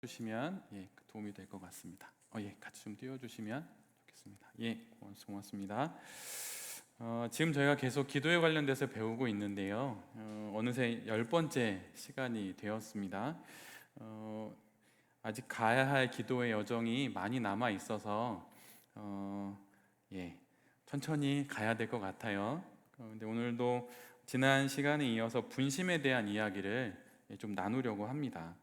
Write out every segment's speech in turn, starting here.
주시면 도움이 될 것 같습니다. 같이 좀 띄워주시면 좋겠습니다. 고맙습니다. 지금 저희가 계속 기도에 관련돼서 배우고 있는데요. 어느새 10번째 시간이 되었습니다. 아직 가야 할 기도의 여정이 많이 남아 있어서 천천히 가야 될 것 같아요. 근데 오늘도 지난 시간에 이어서 분심에 대한 이야기를 좀 나누려고 합니다.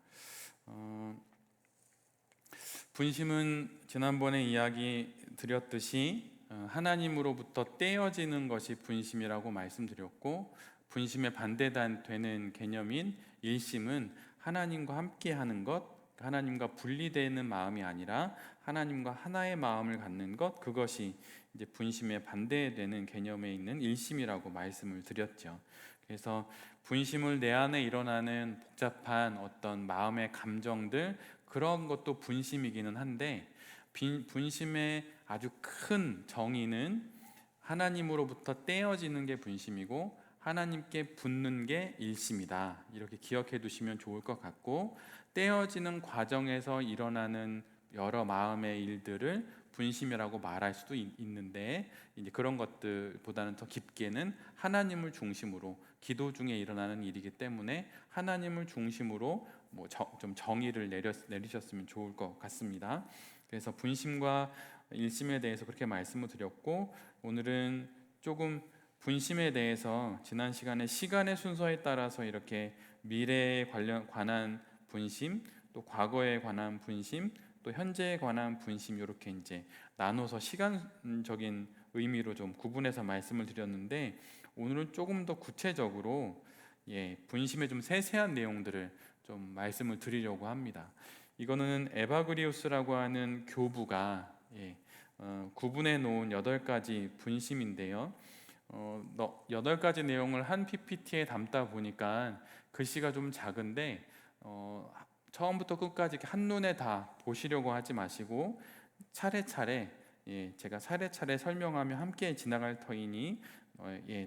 분심은 지난번에 이야기 드렸듯이 하나님으로부터 떼어지는 것이 분심이라고 말씀드렸고, 분심의 반대되는 개념인 일심은 하나님과 함께하는 것, 하나님과 분리되는 마음이 아니라 하나님과 하나의 마음을 갖는 것, 그것이 이제 분심의 반대되는 개념에 있는 일심이라고 말씀을 드렸죠. 그래서 분심을 내 안에 일어나는 복잡한 어떤 마음의 감정들, 그런 것도 분심이기는 한데, 분심의 아주 큰 정의는 하나님으로부터 떼어지는 게 분심이고 하나님께 붙는 게 일심이다. 이렇게 기억해 두시면 좋을 것 같고, 떼어지는 과정에서 일어나는 여러 마음의 일들을 분심이라고 말할 수도 있는데, 이제 그런 것들보다는 더 깊게는 하나님을 중심으로, 기도 중에 일어나는 일이기 때문에 하나님을 중심으로 좀 정의를 내리셨으면 좋을 것 같습니다. 그래서 분심과 일심에 대해서 그렇게 말씀을 드렸고, 오늘은 조금 분심에 대해서 지난 시간에 시간의 순서에 따라서 이렇게 미래에 관한 분심, 또 과거에 관한 분심, 또 현재에 관한 분심, 이렇게 이제 나눠서 시간적인 의미로 좀 구분해서 말씀을 드렸는데, 오늘은 조금 더 구체적으로 분심의 좀 세세한 내용들을 좀 말씀을 드리려고 합니다. 이거는 에바그리우스라고 하는 교부가 구분해 놓은 8가지 분심인데요. 8가지 내용을 한 PPT에 담다 보니까 글씨가 좀 작은데, 처음부터 끝까지 이렇게 한눈에 다 보시려고 하지 마시고 차례차례 제가 차례차례 설명하며 함께 지나갈 터이니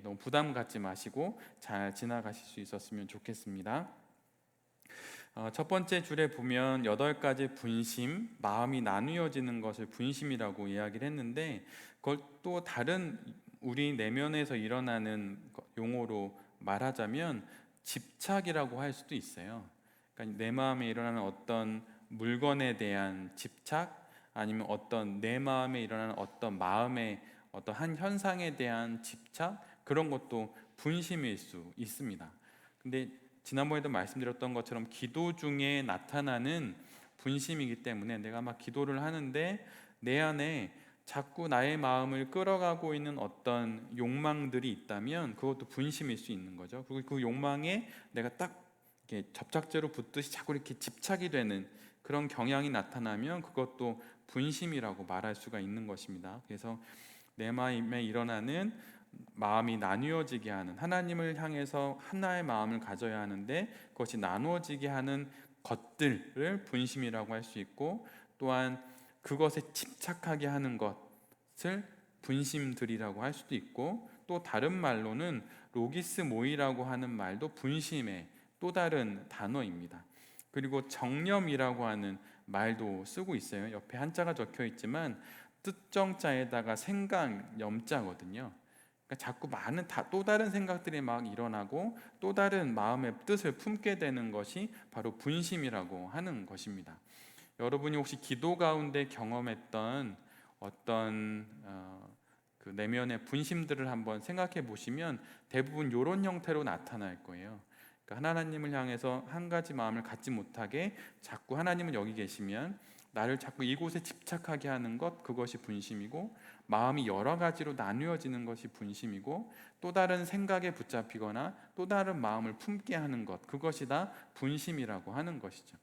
너무 부담 갖지 마시고 잘 지나가실 수 있었으면 좋겠습니다. 첫 번째 줄에 보면 8가지 분심, 마음이 나누어지는 것을 분심이라고 이야기를 했는데, 그걸 또 다른 우리 내면에서 일어나는 용어로 말하자면 집착이라고 할 수도 있어요. 그러니까 내 마음에 일어나는 어떤 물건에 대한 집착, 아니면 어떤 내 마음에 일어나는 어떤 마음의 어떤 한 현상에 대한 집착, 그런 것도 분심일 수 있습니다. 근데 지난번에도 말씀드렸던 것처럼 기도 중에 나타나는 분심이기 때문에, 내가 막 기도를 하는데 내 안에 자꾸 나의 마음을 끌어가고 있는 어떤 욕망들이 있다면 그것도 분심일 수 있는 거죠. 그리고 그 욕망에 내가 딱 이렇게 접착제로 붙듯이 자꾸 이렇게 집착이 되는 그런 경향이 나타나면 그것도 분심이라고 말할 수가 있는 것입니다. 그래서 내 마음에 일어나는 마음이 나누어지게 하는, 하나님을 향해서 하나의 마음을 가져야 하는데 그것이 나누어지게 하는 것들을 분심이라고 할 수 있고, 또한 그것에 집착하게 하는 것을 분심들이라고 할 수도 있고, 또 다른 말로는 로기스 모이라고 하는 말도 분심의 또 다른 단어입니다. 그리고 정념이라고 하는 말도 쓰고 있어요. 옆에 한자가 적혀 있지만 뜻정자에다가 생각 염자거든요. 그러니까 자꾸 많은 또 다른 생각들이 막 일어나고 또 다른 마음의 뜻을 품게 되는 것이 바로 분심이라고 하는 것입니다. 여러분이 혹시 기도 가운데 경험했던 어떤 그 내면의 분심들을 한번 생각해 보시면 대부분 이런 형태로 나타날 거예요. 그러니까 하나님을 향해서 한 가지 마음을 갖지 못하게 자꾸 하나님은 여기 계시면 나를 자꾸 이곳에 집착하게 하는 것, 그것이 분심이고, 마음이 여러 가지로 나누어지는 것이 분심이고, 또 다른 생각에 붙잡히거나 또 다른 마음을 품게 하는 것, 그것이 다 분심이라고 하는 것이죠.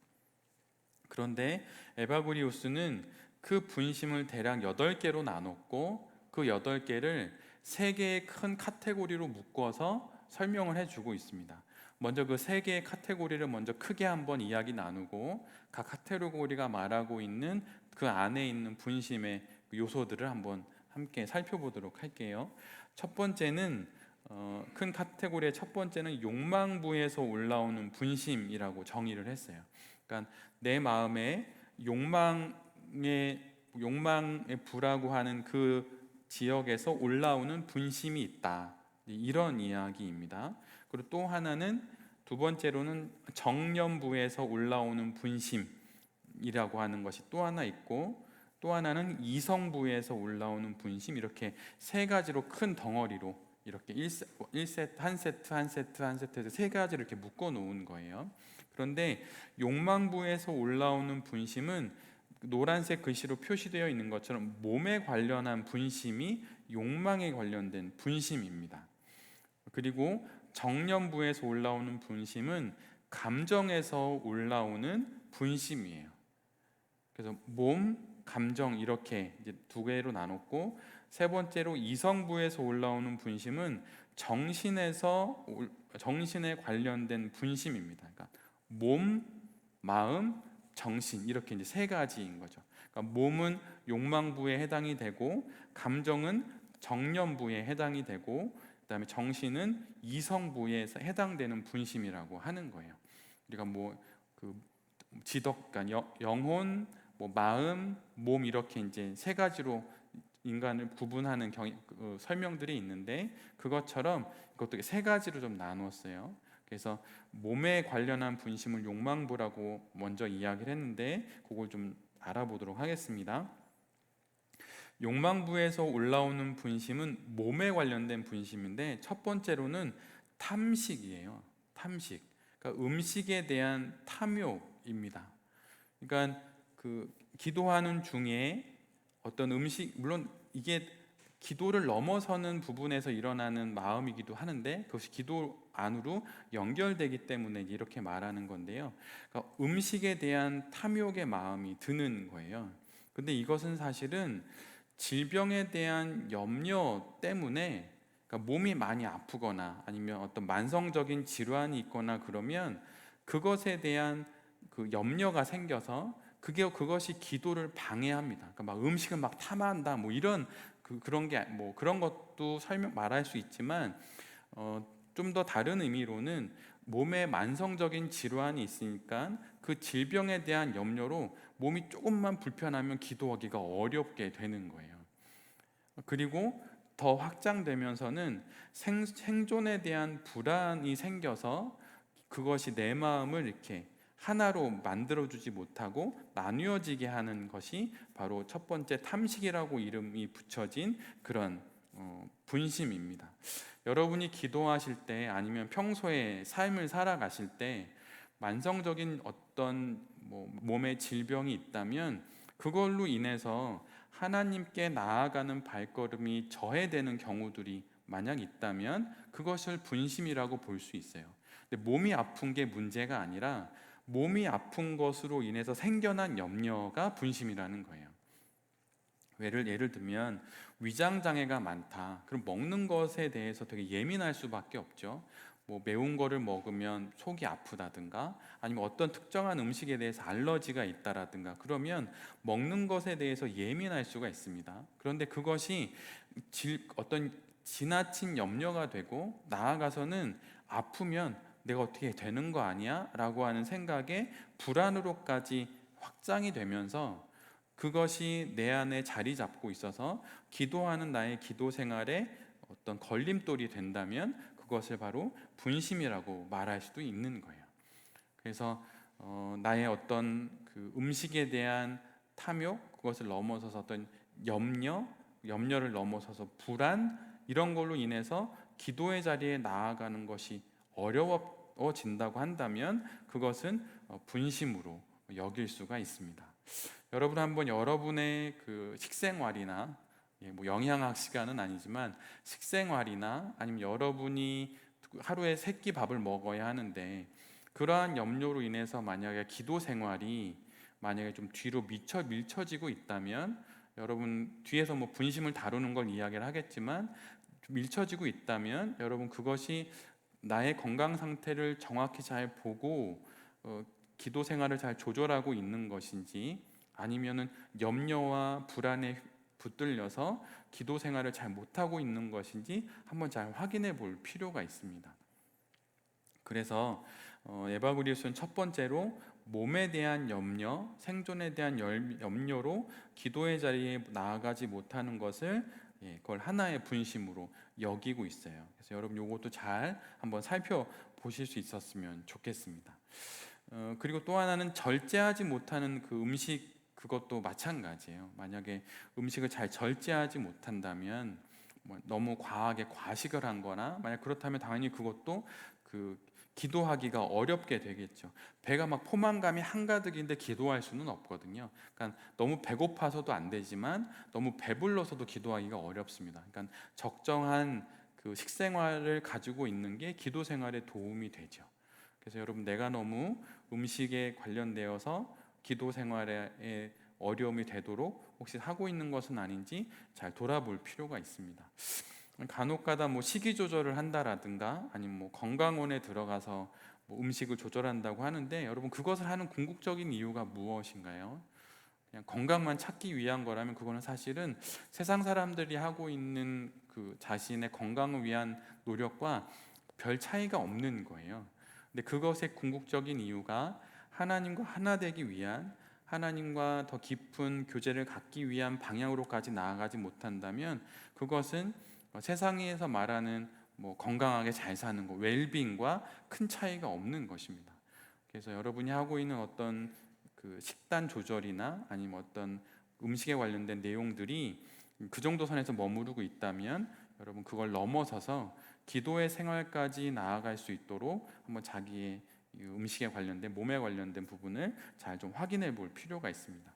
그런데 에바구리우스는 그 분심을 대략 8개로 나눴고, 그 8개를 3개의 큰 카테고리로 묶어서 설명을 해주고 있습니다. 먼저 그 3개의 카테고리를 먼저 크게 한번 이야기 나누고, 각 카테고리가 말하고 있는 그 안에 있는 분심의 요소들을 한번 함께 살펴보도록 할게요. 첫 번째는 큰 카테고리의 첫 번째는 욕망부에서 올라오는 분심이라고 정의를 했어요. 그러니까 내 마음에 욕망의 부라고 하는 그 지역에서 올라오는 분심이 있다. 이런 이야기입니다. 그리고 또 하나는 두 번째로는 정념부에서 올라오는 분심이라고 하는 것이 또 하나 있고, 또 하나는 이성부에서 올라오는 분심, 이렇게 세 가지로 큰 덩어리로 이렇게 한 세트에서 세 가지를 이렇게 묶어 놓은 거예요. 그런데 욕망부에서 올라오는 분심은 노란색 글씨로 표시되어 있는 것처럼 몸에 관련한 분심이 욕망에 관련된 분심입니다. 그리고 정념부에서 올라오는 분심은 감정에서 올라오는 분심이에요. 그래서 몸, 감정 이렇게 이제 두 개로 나눴고, 세 번째로 이성부에서 올라오는 분심은 정신에 관련된 분심입니다. 그러니까 몸, 마음, 정신 이렇게 이제 세 가지인 거죠. 그러니까 몸은 욕망부에 해당이 되고, 감정은 정념부에 해당이 되고, 그다음에 정신은 이성부에서 해당되는 분심이라고 하는 거예요. 우리가 그 지덕, 그러니까 영혼, 마음, 몸 이렇게 이제 세 가지로 인간을 구분하는 설명들이 있는데, 그것처럼 이것도 세 가지로 좀 나누었어요. 그래서 몸에 관련한 분심을 욕망부라고 먼저 이야기를 했는데, 그걸 좀 알아보도록 하겠습니다. 욕망부에서 올라오는 분심은 몸에 관련된 분심인데, 첫 번째로는 탐식이에요. 탐식. 그러니까 음식에 대한 탐욕입니다. 그러니까 그 기도하는 중에 어떤 음식, 물론 이게 기도를 넘어서는 부분에서 일어나는 마음이기도 하는데, 그것이 기도 안으로 연결되기 때문에 이렇게 말하는 건데요. 그러니까 음식에 대한 탐욕의 마음이 드는 거예요. 근데 이것은 사실은 질병에 대한 염려 때문에, 그러니까 몸이 많이 아프거나 아니면 어떤 만성적인 질환이 있거나 그러면 그것에 대한 그 염려가 생겨서 그것이 기도를 방해합니다. 그러니까 막 음식은 막 탐한다, 이런 그런 게 그런 것도 말할 수 있지만, 좀 더 다른 의미로는 몸에 만성적인 질환이 있으니까 그 질병에 대한 염려로 몸이 조금만 불편하면 기도하기가 어렵게 되는 거예요. 그리고 더 확장되면서는 생존에 대한 불안이 생겨서 그것이 내 마음을 이렇게 하나로 만들어주지 못하고 나뉘어지게 하는 것이 바로 첫 번째 탐식이라고 이름이 붙여진 그런 분심입니다. 여러분이 기도하실 때 아니면 평소에 삶을 살아가실 때 만성적인 어떤 몸의 질병이 있다면, 그걸로 인해서 하나님께 나아가는 발걸음이 저해되는 경우들이 만약 있다면 그것을 분심이라고 볼 수 있어요. 근데 몸이 아픈 게 문제가 아니라 몸이 아픈 것으로 인해서 생겨난 염려가 분심이라는 거예요. 예를 들면 위장 장애가 많다. 그럼 먹는 것에 대해서 되게 예민할 수밖에 없죠. 매운 거를 먹으면 속이 아프다든가, 아니면 어떤 특정한 음식에 대해서 알러지가 있다라든가, 그러면 먹는 것에 대해서 예민할 수가 있습니다. 그런데 그것이 어떤 지나친 염려가 되고, 나아가서는 아프면 내가 어떻게 되는 거 아니야? 라고 하는 생각에 불안으로까지 확장이 되면서 그것이 내 안에 자리 잡고 있어서 기도하는 나의 기도 생활에 어떤 걸림돌이 된다면 그것을 바로 분심이라고 말할 수도 있는 거예요. 그래서 나의 어떤 그 음식에 대한 탐욕, 그것을 넘어서서 어떤 염려를 넘어서서 불안, 이런 걸로 인해서 기도의 자리에 나아가는 것이 어려워진다고 한다면 그것은 분심으로 여길 수가 있습니다. 여러분 한번 여러분의 그 식생활이나, 영양학 시간은 아니지만 식생활이나, 아니면 여러분이 하루에 3끼 밥을 먹어야 하는데 그러한 염려로 인해서 만약에 기도 생활이 만약에 좀 뒤로 밀쳐지고 있다면, 여러분 뒤에서 분심을 다루는 걸 이야기를 하겠지만, 밀쳐지고 있다면 여러분 그것이 나의 건강 상태를 정확히 잘 보고 기도 생활을 잘 조절하고 있는 것인지, 아니면은 염려와 불안에 붙들려서 기도 생활을 잘 못하고 있는 것인지 한번 잘 확인해 볼 필요가 있습니다. 그래서 에바구리우스는 첫 번째로 몸에 대한 염려, 생존에 대한 염려로 기도의 자리에 나아가지 못하는 것을 그걸 하나의 분심으로 여기고 있어요. 그래서 여러분 이것도 잘 한번 살펴보실 수 있었으면 좋겠습니다. 그리고 또 하나는 절제하지 못하는 그 음식, 그것도 마찬가지예요. 만약에 음식을 잘 절제하지 못한다면 너무 과하게 과식을 한 거나 만약 그렇다면 당연히 그것도 그 기도하기가 어렵게 되겠죠. 배가 막 포만감이 한가득인데 기도할 수는 없거든요. 그러니까 너무 배고파서도 안 되지만 너무 배불러서도 기도하기가 어렵습니다. 그러니까 적정한 그 식생활을 가지고 있는 게 기도 생활에 도움이 되죠. 그래서 여러분, 내가 너무 음식에 관련되어서 기도 생활에 어려움이 되도록 혹시 하고 있는 것은 아닌지 잘 돌아볼 필요가 있습니다. 간혹가다 뭐 식이 조절을 한다라든가 아니면 뭐 건강원에 들어가서 뭐 음식을 조절한다고 하는데, 여러분 그것을 하는 궁극적인 이유가 무엇인가요? 그냥 건강만 찾기 위한 거라면 그거는 사실은 세상 사람들이 하고 있는 그 자신의 건강을 위한 노력과 별 차이가 없는 거예요. 근데 그것의 궁극적인 이유가 하나님과 하나 되기 위한, 하나님과 더 깊은 교제를 갖기 위한 방향으로까지 나아가지 못한다면 그것은 세상에서 말하는 뭐 건강하게 잘 사는 거, 웰빙과 큰 차이가 없는 것입니다. 그래서 여러분이 하고 있는 어떤 그 식단 조절이나 아니면 어떤 음식에 관련된 내용들이 그 정도 선에서 머무르고 있다면 여러분 그걸 넘어서서 기도의 생활까지 나아갈 수 있도록 한번 자기의 음식에 관련된, 몸에 관련된 부분을 잘 좀 확인해 볼 필요가 있습니다.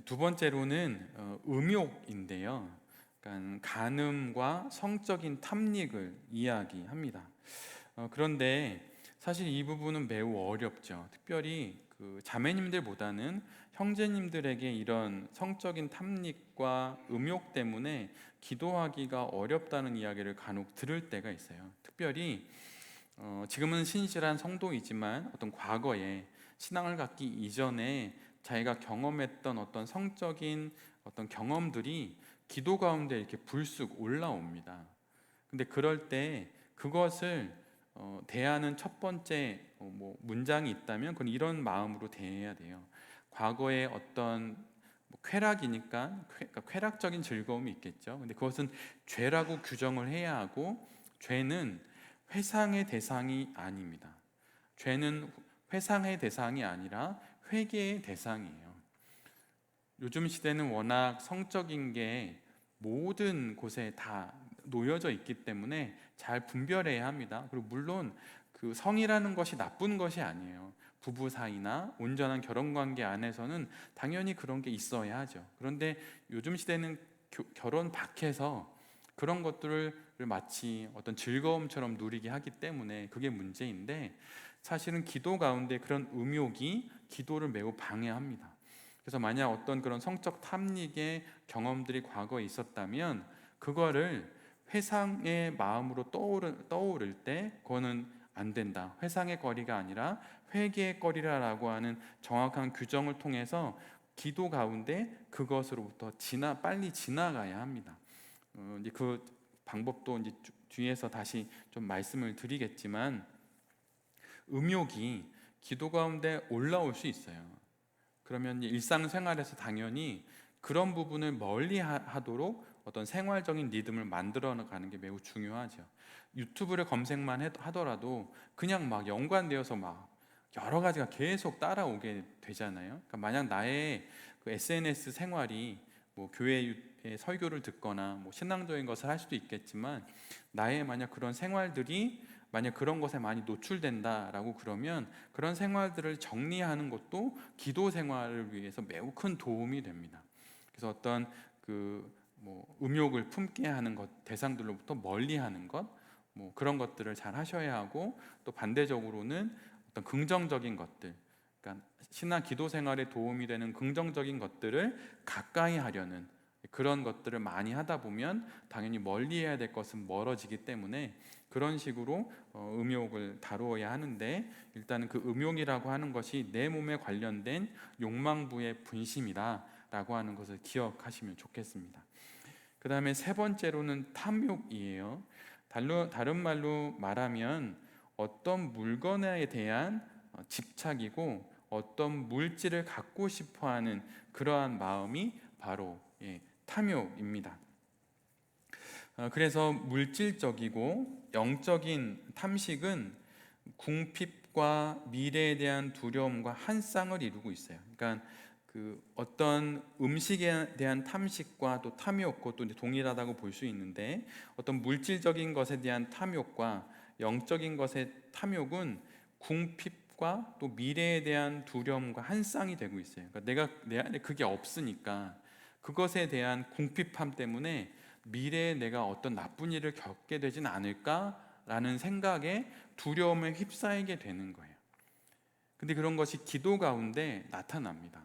두 번째로는 음욕인데요. 그러니까 간음과 성적인 탐닉을 이야기합니다. 그런데 사실 이 부분은 매우 어렵죠. 특별히 그 자매님들보다는 형제님들에게 이런 성적인 탐닉과 음욕 때문에 기도하기가 어렵다는 이야기를 간혹 들을 때가 있어요. 특별히 지금은 신실한 성도이지만 어떤 과거에 신앙을 갖기 이전에 자기가 경험했던 어떤 성적인 어떤 경험들이 기도 가운데 이렇게 불쑥 올라옵니다. 근데 그럴 때 그것을 대하는 첫 번째 뭐 문장이 있다면 그건 이런 마음으로 대해야 돼요. 과거에 어떤 뭐 쾌락이니까 그러니까 쾌락적인 즐거움이 있겠죠. 근데 그것은 죄라고 규정을 해야 하고, 죄는 회상의 대상이 아닙니다. 죄는 회상의 대상이 아니라 회개의 대상이에요. 요즘 시대는 워낙 성적인 게 모든 곳에 다 놓여져 있기 때문에 잘 분별해야 합니다. 그리고 물론 그 성이라는 것이 나쁜 것이 아니에요. 부부 사이나 온전한 결혼 관계 안에서는 당연히 그런 게 있어야 하죠. 그런데 요즘 시대는 결혼 밖에서 그런 것들을 마치 어떤 즐거움처럼 누리게 하기 때문에 그게 문제인데, 사실은 기도 가운데 그런 음욕이 기도를 매우 방해합니다. 그래서 만약 어떤 그런 성적 탐닉의 경험들이 과거에 있었다면 그거를 회상의 마음으로 떠오를 때 그거는 안 된다. 회상의 거리가 아니라 회개의 거리라고 하는 정확한 규정을 통해서 기도 가운데 그것으로부터 빨리 지나가야 합니다. 이제 그 방법도 이제 뒤에서 다시 좀 말씀을 드리겠지만, 음욕이 기도 가운데 올라올 수 있어요. 그러면 일상생활에서 당연히 그런 부분을 멀리 하도록 어떤 생활적인 리듬을 만들어 가는 게 매우 중요하죠. 유튜브를 검색만 하더라도 그냥 막 연관되어서 막 여러 가지가 계속 따라오게 되잖아요. 그러니까 만약 나의 그 SNS 생활이 뭐 교회의 설교를 듣거나 뭐 신앙적인 것을 할 수도 있겠지만, 나의 만약 그런 생활들이 만약 그런 것에 많이 노출된다라고 그러면 그런 생활들을 정리하는 것도 기도 생활을 위해서 매우 큰 도움이 됩니다. 그래서 어떤 그 뭐 음욕을 품게 하는 것, 대상들로부터 멀리하는 것, 뭐 그런 것들을 잘 하셔야 하고, 또 반대적으로는 어떤 긍정적인 것들, 그러니까 신앙 기도 생활에 도움이 되는 긍정적인 것들을 가까이 하려는 그런 것들을 많이 하다 보면 당연히 멀리해야 될 것은 멀어지기 때문에 그런 식으로 음욕을 다루어야 하는데, 일단은 그 음욕이라고 하는 것이 내 몸에 관련된 욕망부의 분심이다라고 하는 것을 기억하시면 좋겠습니다. 그 다음에 세 번째로는 탐욕이에요. 다른 말로 말하면 어떤 물건에 대한 집착이고 어떤 물질을 갖고 싶어하는 그러한 마음이 바로 탐욕입니다. 그래서 물질적이고 영적인 탐식은 궁핍과 미래에 대한 두려움과 한 쌍을 이루고 있어요. 그러니까 그 어떤 음식에 대한 탐식과 또 탐욕과 또 동일하다고 볼 수 있는데, 어떤 물질적인 것에 대한 탐욕과 영적인 것의 탐욕은 궁핍과 또 미래에 대한 두려움과 한 쌍이 되고 있어요. 그러니까 내 안에 그게 없으니까 그것에 대한 궁핍함 때문에 미래에 내가 어떤 나쁜 일을 겪게 되진 않을까라는 생각에 두려움에 휩싸이게 되는 거예요. 근데 그런 것이 기도 가운데 나타납니다.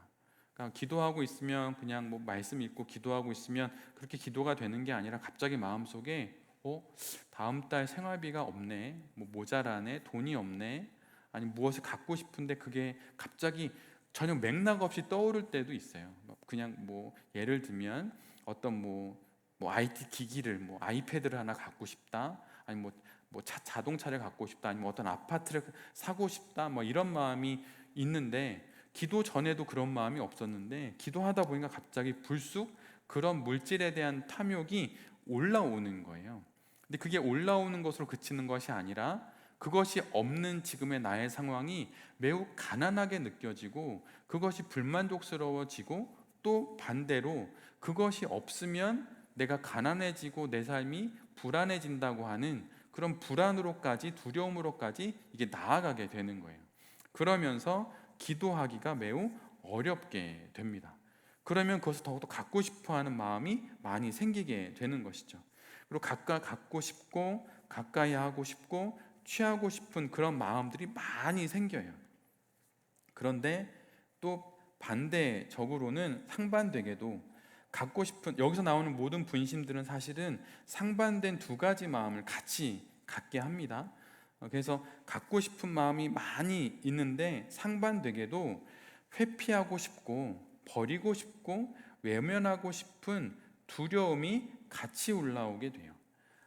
그러니까 기도하고 있으면 그냥 뭐 말씀 읽고 기도하고 있으면 그렇게 기도가 되는 게 아니라 갑자기 마음속에 다음 달 생활비가 없네, 뭐 모자라네, 돈이 없네, 아니 무엇을 갖고 싶은데 그게 갑자기 전혀 맥락 없이 떠오를 때도 있어요. 그냥 뭐 예를 들면 어떤 뭐 IT 기기를, 뭐 아이패드를 하나 갖고 싶다, 아니 뭐 자동차를 갖고 싶다, 아니면 어떤 아파트를 사고 싶다, 뭐 이런 마음이 있는데, 기도 전에도 그런 마음이 없었는데 기도하다 보니까 갑자기 불쑥 그런 물질에 대한 탐욕이 올라오는 거예요. 근데 그게 올라오는 것으로 그치는 것이 아니라 그것이 없는 지금의 나의 상황이 매우 가난하게 느껴지고 그것이 불만족스러워지고, 또 반대로 그것이 없으면 내가 가난해지고 내 삶이 불안해진다고 하는 그런 불안으로까지, 두려움으로까지 이게 나아가게 되는 거예요. 그러면서 기도하기가 매우 어렵게 됩니다. 그러면 그것을 더욱더 갖고 싶어하는 마음이 많이 생기게 되는 것이죠. 그리고 갖고 싶고 가까이 하고 싶고 취하고 싶은 그런 마음들이 많이 생겨요. 그런데 또 반대적으로는 상반되게도 갖고 싶은, 여기서 나오는 모든 분심들은 사실은 상반된 두 가지 마음을 같이 갖게 합니다. 그래서 갖고 싶은 마음이 많이 있는데 상반되게도 회피하고 싶고 버리고 싶고 외면하고 싶은 두려움이 같이 올라오게 돼요.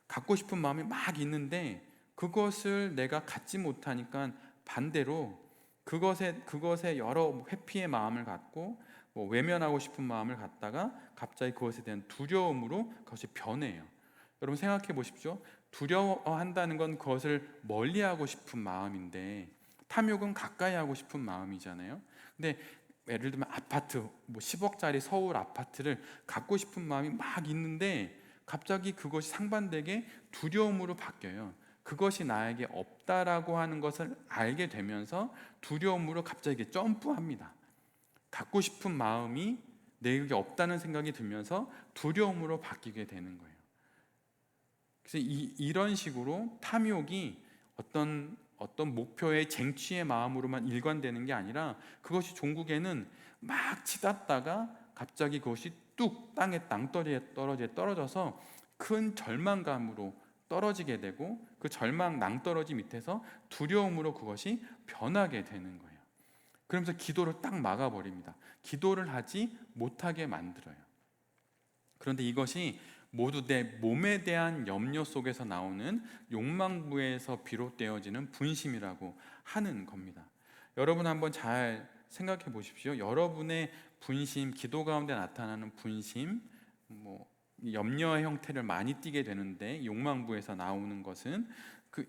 갖고 싶은 마음이 막 있는데 그것을 내가 갖지 못하니까 반대로 그것에 여러 회피의 마음을 갖고 뭐 외면하고 싶은 마음을 갖다가 갑자기 그것에 대한 두려움으로 그것이 변해요. 여러분 생각해 보십시오. 두려워한다는 건 그것을 멀리하고 싶은 마음인데, 탐욕은 가까이 하고 싶은 마음이잖아요. 근데 예를 들면 아파트, 뭐 10억짜리 서울 아파트를 갖고 싶은 마음이 막 있는데 갑자기 그것이 상반되게 두려움으로 바뀌어요. 그것이 나에게 없다라고 하는 것을 알게 되면서 두려움으로 갑자기 점프합니다. 갖고 싶은 마음이 내게 없다는 생각이 들면서 두려움으로 바뀌게 되는 거예요. 그래서 이런 식으로 탐욕이 어떤 목표의 쟁취의 마음으로만 일관되는 게 아니라, 그것이 종국에는 막 치닫다가 갑자기 그것이 뚝 땅에 떨어져서 큰 절망감으로 떨어지게 되고, 그 절망 낭떠러지 밑에서 두려움으로 그것이 변하게 되는 거예요. 그러면서 기도를 딱 막아버립니다. 기도를 하지 못하게 만들어요. 그런데 이것이 모두 내 몸에 대한 염려 속에서 나오는 욕망부에서 비롯되어지는 분심이라고 하는 겁니다. 여러분 한번 잘 생각해 보십시오. 여러분의 분심, 기도 가운데 나타나는 분심, 뭐 염려의 형태를 많이 띠게 되는데, 욕망부에서 나오는 것은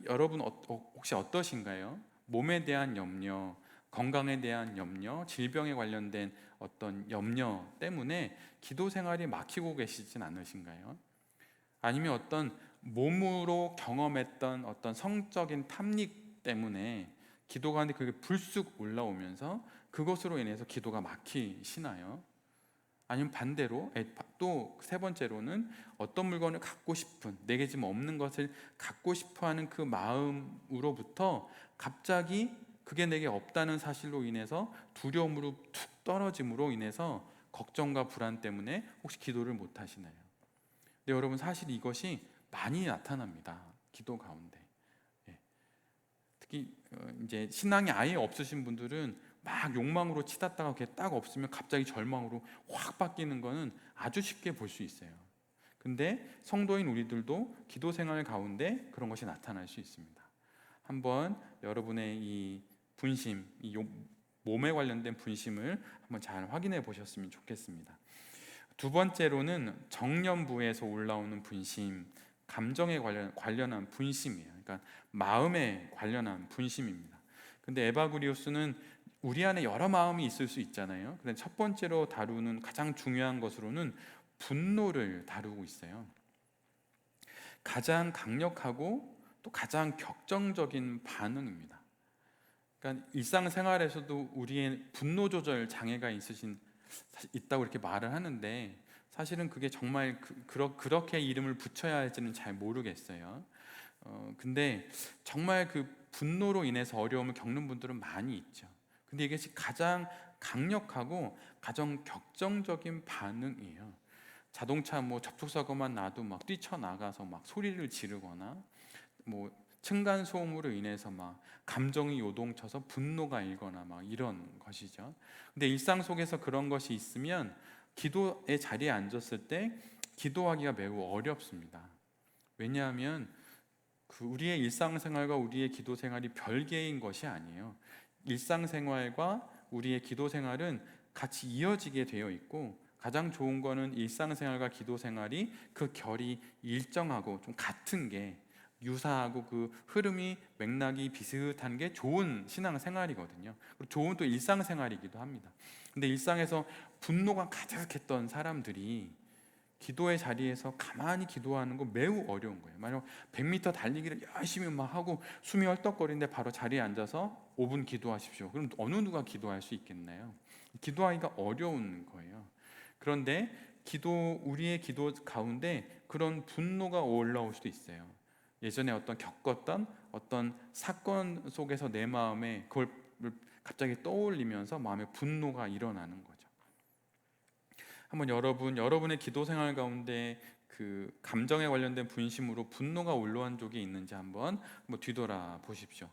여러분 혹시 어떠신가요? 몸에 대한 염려, 건강에 대한 염려, 질병에 관련된 어떤 염려 때문에 기도 생활이 막히고 계시진 않으신가요? 아니면 어떤 몸으로 경험했던 어떤 성적인 탐닉 때문에 기도 가운데 그게 불쑥 올라오면서 그것으로 인해서 기도가 막히시나요? 아니면 반대로 또 세 번째로는 어떤 물건을 갖고 싶은, 내게 지금 없는 것을 갖고 싶어하는 그 마음으로부터 갑자기 그게 내게 없다는 사실로 인해서 두려움으로 툭 떨어짐으로 인해서 걱정과 불안 때문에 혹시 기도를 못 하시나요? 근데 여러분 사실 이것이 많이 나타납니다. 기도 가운데. 특히 이제 신앙이 아예 없으신 분들은 막 욕망으로 치닫다가 그게 딱 없으면 갑자기 절망으로 확 바뀌는 거는 아주 쉽게 볼 수 있어요. 근데 성도인 우리들도 기도 생활 가운데 그런 것이 나타날 수 있습니다. 한번 여러분의 이 분심, 몸에 관련된 분심을 한번 잘 확인해 보셨으면 좋겠습니다. 두 번째로는 정념부에서 올라오는 분심, 감정에 관련한 분심이에요. 그러니까 마음에 관련한 분심입니다. 근데 에바구리오스는 우리 안에 여러 마음이 있을 수 있잖아요. 근데 첫 번째로 다루는 가장 중요한 것으로는 분노를 다루고 있어요. 가장 강력하고 또 가장 격정적인 반응입니다. 그러니까 일상생활에서도 우리의 분노 조절 장애가 있다고 이렇게 말을 하는데, 사실은 그게 정말 그렇게 이름을 붙여야 할지는 잘 모르겠어요. 근데 정말 그 분노로 인해서 어려움을 겪는 분들은 많이 있죠. 근데 이것이 가장 강력하고 가장 격정적인 반응이에요. 자동차 접촉사고만 나도 막 뛰쳐나가서 막 소리를 지르거나, 층간 소음으로 인해서 막 감정이 요동쳐서 분노가 일거나 막 이런 것이죠. 근데 일상 속에서 그런 것이 있으면 기도의 자리에 앉았을 때 기도하기가 매우 어렵습니다. 왜냐하면 우리의 일상생활과 우리의 기도생활이 별개인 것이 아니에요. 일상생활과 우리의 기도생활은 같이 이어지게 되어 있고, 가장 좋은 거는 일상생활과 기도생활이 그 결이 일정하고 좀 같은 게, 유사하고 그 흐름이 맥락이 비슷한 게 좋은 신앙생활이거든요. 그리고 좋은 또 일상생활이기도 합니다. 근데 일상에서 분노가 가득했던 사람들이 기도의 자리에서 가만히 기도하는 거 매우 어려운 거예요. 만약 100m 달리기를 열심히 막 하고 숨이 헐떡거리는데 바로 자리에 앉아서 5분 기도하십시오. 그럼 어느 누가 기도할 수 있겠나요? 기도하기가 어려운 거예요. 그런데 우리의 기도 가운데 그런 분노가 올라올 수도 있어요. 예전에 겪었던 어떤 사건 속에서 내 마음에 그걸 갑자기 떠올리면서 마음에 분노가 일어나는 거죠. 한번 여러분의 기도 생활 가운데 그 감정에 관련된 분심으로 분노가 올라온 적이 있는지 한번 뒤돌아 보십시오.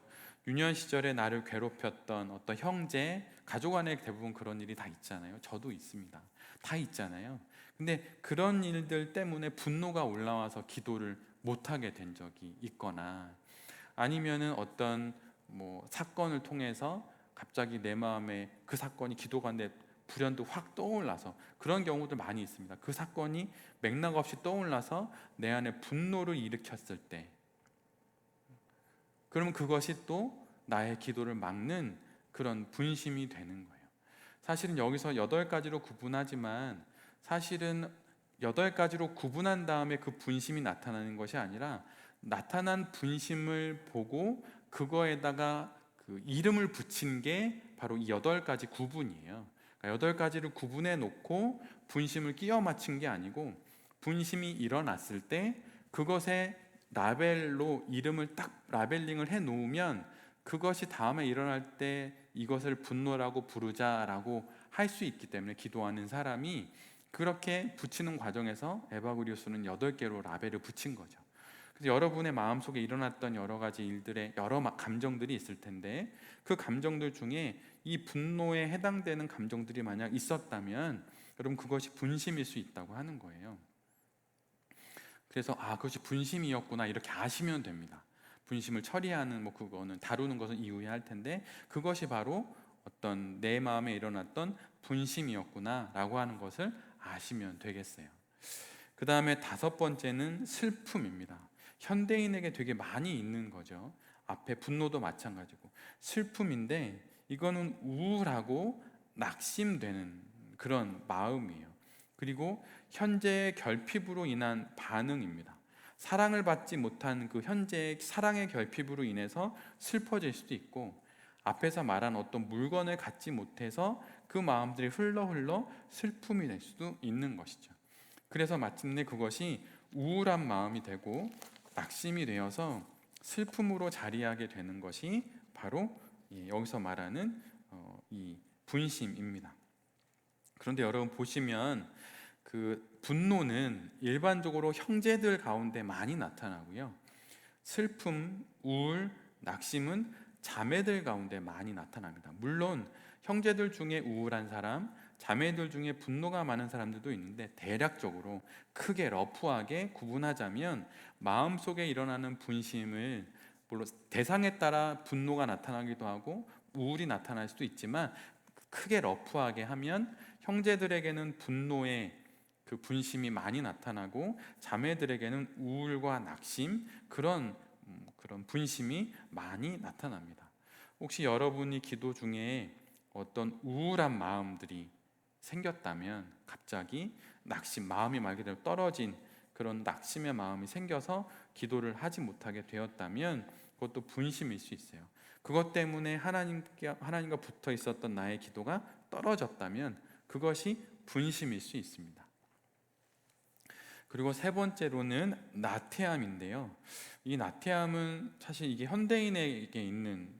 유년 시절에 나를 괴롭혔던 어떤 형제, 가족 안에 대부분 그런 일이 다 있잖아요. 저도 있습니다. 다 있잖아요. 근데 그런 일들 때문에 분노가 올라와서 기도를 못하게 된 적이 있거나, 아니면은 어떤 사건을 통해서 갑자기 내 마음에 그 사건이 기도가 안 돼 불현듯 확 떠올라서, 그런 경우도 많이 있습니다. 그 사건이 맥락 없이 떠올라서 내 안에 분노를 일으켰을 때, 그러면 그것이 또 나의 기도를 막는 그런 분심이 되는 거예요. 사실은 여기서 8가지로 구분하지만, 사실은 8가지로 구분한 다음에 그 분심이 나타나는 것이 아니라, 나타난 분심을 보고 그거에다가 그 이름을 붙인 게 바로 이 8가지 구분이에요. 8가지를 구분해 놓고 분심을 끼워 맞춘 게 아니고, 분심이 일어났을 때 그것에 라벨로 이름을 딱 라벨링을 해 놓으면, 그것이 다음에 일어날 때 이것을 분노라고 부르자라고 할 수 있기 때문에, 기도하는 사람이 그렇게 붙이는 과정에서 에바구리오스는 8개로 라벨을 붙인 거죠. 그래서 여러분의 마음속에 일어났던 여러 가지 일들의 여러 감정들이 있을 텐데, 그 감정들 중에 이 분노에 해당되는 감정들이 만약 있었다면, 여러분 그것이 분심일 수 있다고 하는 거예요. 그래서 그것이 분심이었구나 이렇게 아시면 됩니다. 분심을 처리하는 그거는 다루는 것은 이후에 할 텐데, 그것이 바로 어떤 내 마음에 일어났던 분심이었구나라고 하는 것을 아시면 되겠어요. 그 다음에 5번째는 슬픔입니다. 현대인에게 되게 많이 있는 거죠. 앞에 분노도 마찬가지고 슬픔인데, 이거는 우울하고 낙심되는 그런 마음이에요. 그리고 현재의 결핍으로 인한 반응입니다. 사랑을 받지 못한 그 현재의 사랑의 결핍으로 인해서 슬퍼질 수도 있고, 앞에서 말한 어떤 물건을 갖지 못해서 그 마음들이 흘러 슬픔이 될 수도 있는 것이죠. 그래서 마침내 그것이 우울한 마음이 되고 낙심이 되어서 슬픔으로 자리하게 되는 것이 바로 여기서 말하는 이 분심입니다. 그런데 여러분 보시면 그 분노는 일반적으로 형제들 가운데 많이 나타나고요. 슬픔, 우울, 낙심은 자매들 가운데 많이 나타납니다. 물론 형제들 중에 우울한 사람, 자매들 중에 분노가 많은 사람들도 있는데, 대략적으로 크게 러프하게 구분하자면 마음속에 일어나는 분심을, 물론 대상에 따라 분노가 나타나기도 하고 우울이 나타날 수도 있지만 크게 러프하게 하면 형제들에게는 분노의 그 분심이 많이 나타나고 자매들에게는 우울과 낙심 그런 분심이 많이 나타납니다. 혹시 여러분이 기도 중에 어떤 우울한 마음들이 생겼다면 갑자기 낙심, 마음이 말 그대로 떨어진 그런 낙심의 마음이 생겨서 기도를 하지 못하게 되었다면 그것도 분심일 수 있어요. 그것 때문에 하나님과 붙어 있었던 나의 기도가 떨어졌다면 그것이 분심일 수 있습니다. 그리고 세 번째로는 나태함인데요. 이 나태함은 사실 이게 현대인에게 있는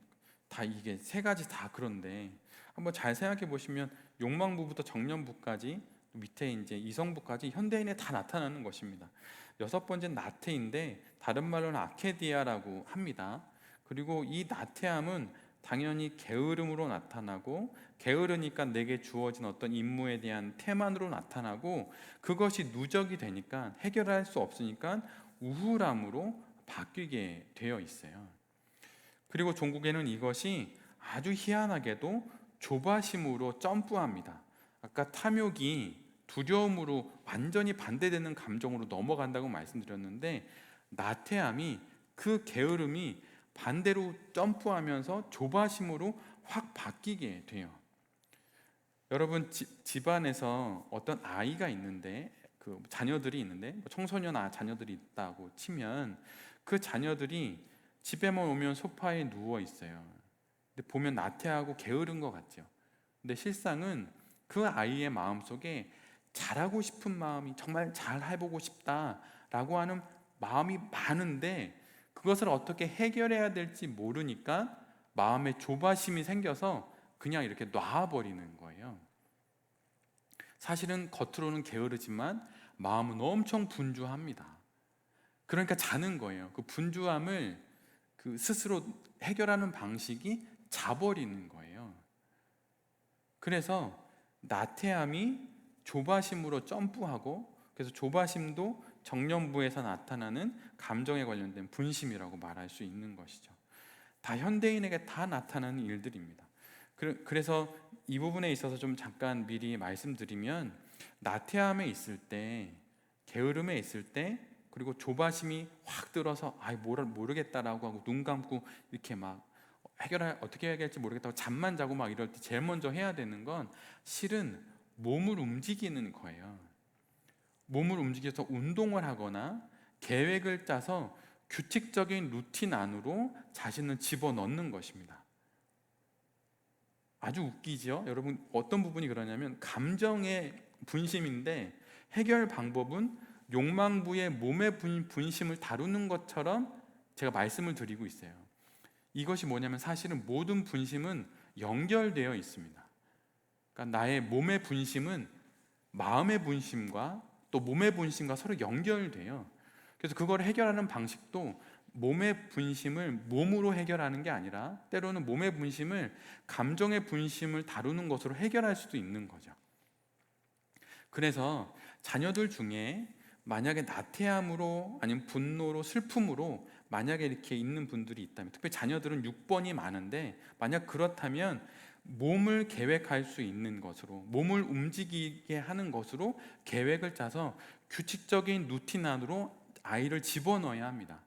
다 이게 세 가지 다 그런데 한번 잘 생각해 보시면 욕망부부터 정년부까지 밑에 이제 이성부까지 현대인에 다 나타나는 것입니다. 여섯 번째는 나태인데 다른 말로는 아케디아라고 합니다. 그리고 이 나태함은 당연히 게으름으로 나타나고 게으르니까 내게 주어진 어떤 임무에 대한 태만으로 나타나고 그것이 누적이 되니까 해결할 수 없으니까 우울함으로 바뀌게 되어 있어요. 그리고 종국에는 이것이 아주 희한하게도 조바심으로 점프합니다. 아까 탐욕이 두려움으로 완전히 반대되는 감정으로 넘어간다고 말씀드렸는데 나태함이 그 게으름이 반대로 점프하면서 조바심으로 확 바뀌게 돼요. 여러분 집안에서 어떤 아이가 있는데 그 자녀들이 있는데 청소년 자녀들이 있다고 치면 그 자녀들이 집에만 오면 소파에 누워 있어요. 근데 보면 나태하고 게으른 것 같죠. 근데 실상은 그 아이의 마음속에 잘하고 싶은 마음이 정말 잘 해보고 싶다라고 하는 마음이 많은데 그것을 어떻게 해결해야 될지 모르니까 마음에 조바심이 생겨서 그냥 이렇게 놔버리는 거예요. 사실은 겉으로는 게으르지만 마음은 엄청 분주합니다. 그러니까 자는 거예요. 그 분주함을 그 스스로 해결하는 방식이 자버리는 거예요. 그래서 나태함이 조바심으로 점프하고 그래서 조바심도 정년부에서 나타나는 감정에 관련된 분심이라고 말할 수 있는 것이죠. 다 현대인에게 다 나타나는 일들입니다. 그래서 이 부분에 있어서 좀 잠깐 미리 말씀드리면 나태함에 있을 때, 게으름에 있을 때, 그리고 조바심이 확 들어서 모르겠다라고 하고 눈 감고 이렇게 막 어떻게 해결할지 모르겠다고 잠만 자고 막 이럴 때 제일 먼저 해야 되는 건 실은 몸을 움직이는 거예요. 몸을 움직여서 운동을 하거나 계획을 짜서 규칙적인 루틴 안으로 자신을 집어넣는 것입니다. 아주 웃기죠? 여러분 어떤 부분이 그러냐면 감정의 분심인데 해결 방법은 욕망부의 몸의 분심을 다루는 것처럼 제가 말씀을 드리고 있어요. 이것이 뭐냐면 사실은 모든 분심은 연결되어 있습니다. 그러니까 나의 몸의 분심은 마음의 분심과 또 몸의 분심과 서로 연결돼요. 그래서 그걸 해결하는 방식도 몸의 분심을 몸으로 해결하는 게 아니라 때로는 몸의 분심을 감정의 분심을 다루는 것으로 해결할 수도 있는 거죠. 그래서 자녀들 중에 만약에 나태함으로 아니면 분노로 슬픔으로 만약에 이렇게 있는 분들이 있다면 특별히 자녀들은 6번이 많은데 만약 그렇다면 몸을 계획할 수 있는 것으로 몸을 움직이게 하는 것으로 계획을 짜서 규칙적인 루틴 안으로 아이를 집어넣어야 합니다.